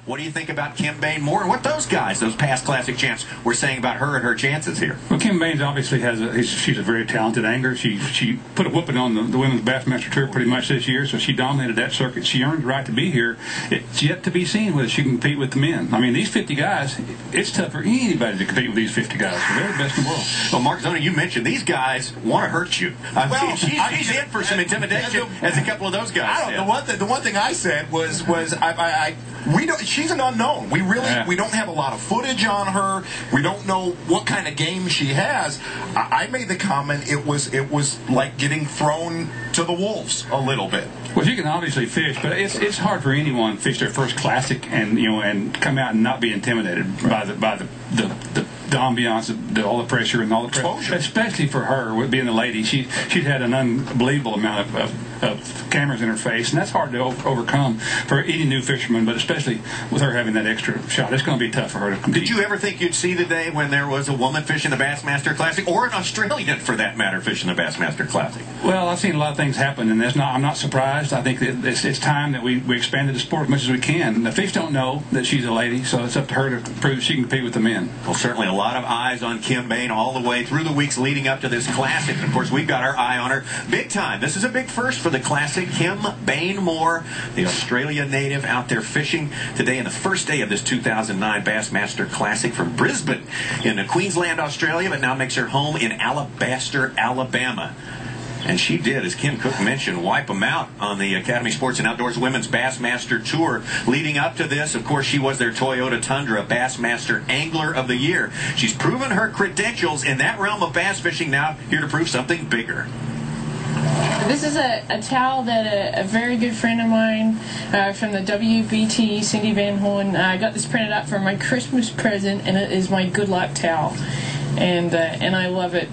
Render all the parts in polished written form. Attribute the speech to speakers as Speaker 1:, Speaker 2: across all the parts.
Speaker 1: What do you think about Kin Bain Moore and what those guys, those past Classic champs, were saying about her and her chances here?
Speaker 2: Well, Kin Bain obviously she's a very talented angler. She put a whooping on the Women's Bassmaster Tour pretty much this year, so she dominated that circuit. She earned the right to be here. It's yet to be seen whether she can compete with the men. I mean, these 50 guys, it's tough for anybody to compete with these 50 guys. They're the best in the world.
Speaker 1: Well, Mark Zona, you mentioned these guys want to hurt you. She's in for some intimidation, as a couple of those guys said.
Speaker 3: The one thing I said was we don't. She's an unknown. We don't have a lot of footage on her. We don't know what kind of game she has. I made the comment it was like getting thrown to the wolves a little bit.
Speaker 2: Well, she can obviously fish, but it's hard for anyone to fish their first Classic and come out and not be intimidated by the ambiance, all the pressure and all the pressure. Especially for her, with being a lady, she's had an unbelievable amount of cameras in her face, and that's hard to overcome for any new fisherman, but especially with her having that extra shot. It's going to be tough for her to compete.
Speaker 1: Did you ever think you'd see the day when there was a woman fishing the Bassmaster Classic, or an Australian, for that matter, fishing the Bassmaster Classic?
Speaker 2: Well, I've seen a lot of things happen, and I'm not surprised. I think that it's time that we expanded the sport as much as we can. The fish don't know that she's a lady, so it's up to her to prove she can compete with the men.
Speaker 1: Well, certainly a lot of eyes on Kin Bain all the way through the weeks leading up to this Classic. And of course, we've got our eye on her big time. This is a big first for the Classic. Kin Bain Moore, the Australia native, out there fishing today in the first day of this 2009 Bassmaster Classic from Brisbane in Queensland, Australia, but now makes her home in Alabaster, Alabama. And she did, as Kim Cook mentioned, wipe them out on the Academy Sports and Outdoors Women's Bassmaster Tour. Leading up to this, of course, she was their Toyota Tundra Bassmaster Angler of the Year. She's proven her credentials in that realm of bass fishing, now here to prove something bigger.
Speaker 4: This is a towel that a very good friend of mine from the WBT, Cindy Van Horn, got this printed up for my Christmas present, and it is my good luck towel. And I love it.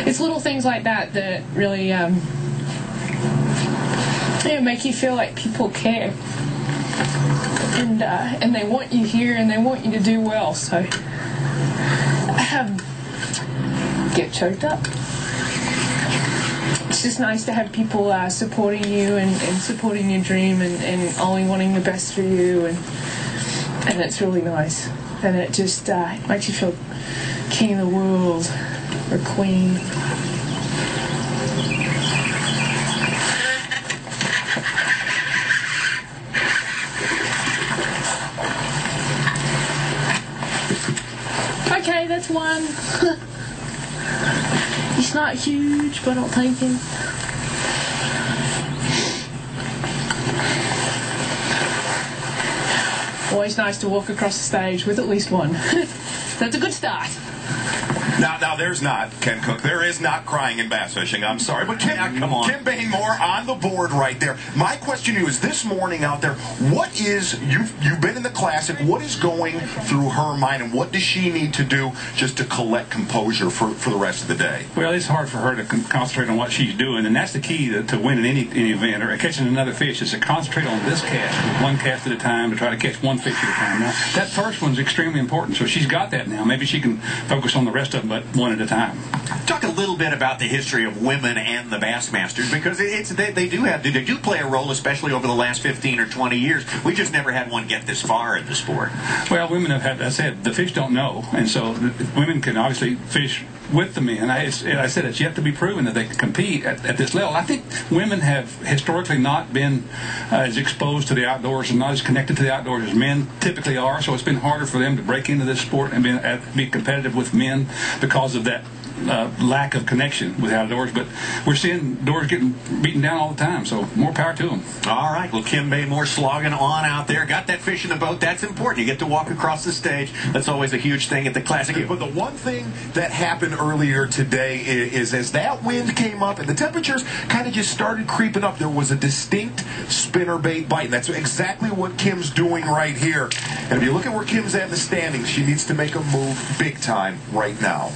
Speaker 4: It's little things like that that really make you feel like people care. And they want you here, and they want you to do well. So get choked up. It's just nice to have people supporting you and supporting your dream and only wanting the best for you, and it's really nice. And it just makes you feel king of the world or queen. Okay, that's one. It's not huge, but I'll take it. Always nice to walk across the stage with at least one. That's a good start.
Speaker 3: Now there's not, Ken Cook, there is not crying in bass fishing. I'm sorry, but Kin Bain Moore on the board right there. My question to you is, this morning out there, what is, you've been in the Classic, what is going through her mind, and what does she need to do just to collect composure for the rest of the day?
Speaker 2: Well, it's hard for her to concentrate on what she's doing, and that's the key to winning any event or catching another fish, is to concentrate on this cast, with one cast at a time, to try to catch one fish at a time. Now, that first one's extremely important, so she's got that now. Maybe she can focus on the rest of them, but one at a time.
Speaker 1: Talk a little bit about the history of women and the Bassmasters, because they do play a role, especially over the last 15 or 20 years. We just never had one get this far in the sport.
Speaker 2: Well, women have had, I said, the fish don't know, and so women can obviously fish with the men. I said it's yet to be proven that they can compete at this level. I think women have historically not been as exposed to the outdoors and not as connected to the outdoors as men typically are, so it's been harder for them to break into this sport and be competitive with men because of that lack of connection with outdoors. But we're seeing doors getting beaten down all the time, so more power to them.
Speaker 1: All right, well, Kin Bain Moore slogging on out there. Got that fish in the boat. That's important. You get to walk across the stage. That's always a huge thing at the Classic.
Speaker 3: But the one thing that happened earlier today is as that wind came up and the temperatures kind of just started creeping up, there was a distinct spinnerbait bite. And that's exactly what Kim's doing right here. And if you look at where Kim's at in the standings, she needs to make a move big time right now.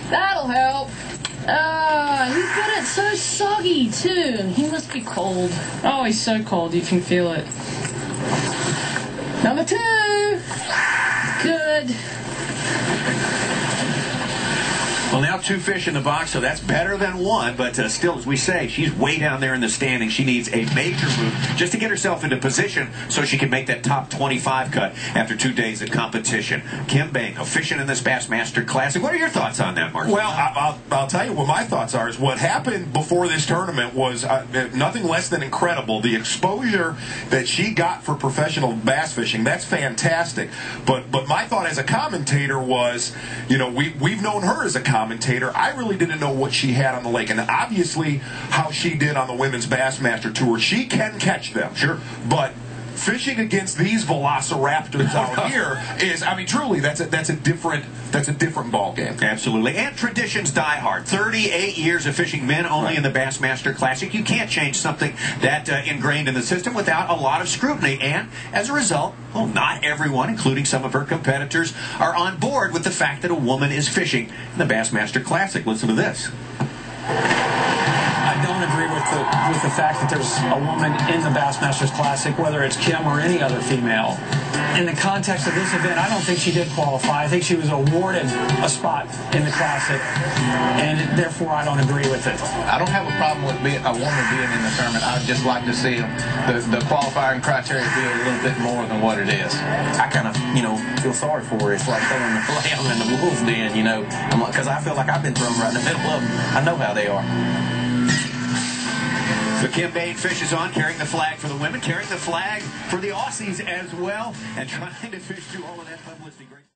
Speaker 4: That'll help. He's got it so soggy too. He must be cold. Oh, he's so cold, you can feel it. Number 2. Good.
Speaker 1: Well, now 2 fish in the box, so that's better than 1. But still, as we say, she's way down there in the standings. She needs a major move just to get herself into position so she can make that top 25 cut after 2 days of competition. Kin Bain, fishing in this Bassmaster Classic. What are your thoughts on that, Mark?
Speaker 3: Well, I'll tell you what my thoughts are. Is what happened before this tournament was nothing less than incredible. The exposure that she got for professional bass fishing, that's fantastic. But my thought as a commentator was, you know, we've known her as a commentator. I really didn't know what she had on the lake, and obviously how she did on the Women's Bassmaster Tour. She can catch them, sure, but fishing against these velociraptors out here is, I mean, truly, that's a different ball game.
Speaker 1: Absolutely. And traditions die hard. 38 years of fishing, men only in the Bassmaster Classic. You can't change something that ingrained in the system without a lot of scrutiny. And as a result, well, not everyone, including some of her competitors, are on board with the fact that a woman is fishing in the Bassmaster Classic. Listen to this.
Speaker 5: I don't agree with the fact that there's a woman in the Bassmasters Classic, whether it's Kim or any other female. In the context of this event, I don't think she did qualify. I think she was awarded a spot in the Classic, and therefore I don't agree with it.
Speaker 6: I don't have a problem with a woman being in the tournament. I'd just like to see the qualifying criteria be a little bit more than what it is.
Speaker 7: I kind of, feel sorry for her. It's like throwing the lamb in the wolves den, because I feel like I've been thrown right in the middle of them. I know how they are.
Speaker 1: So Kin Bain fishes on, carrying the flag for the women, carrying the flag for the Aussies as well, and trying to fish through all of that publicity.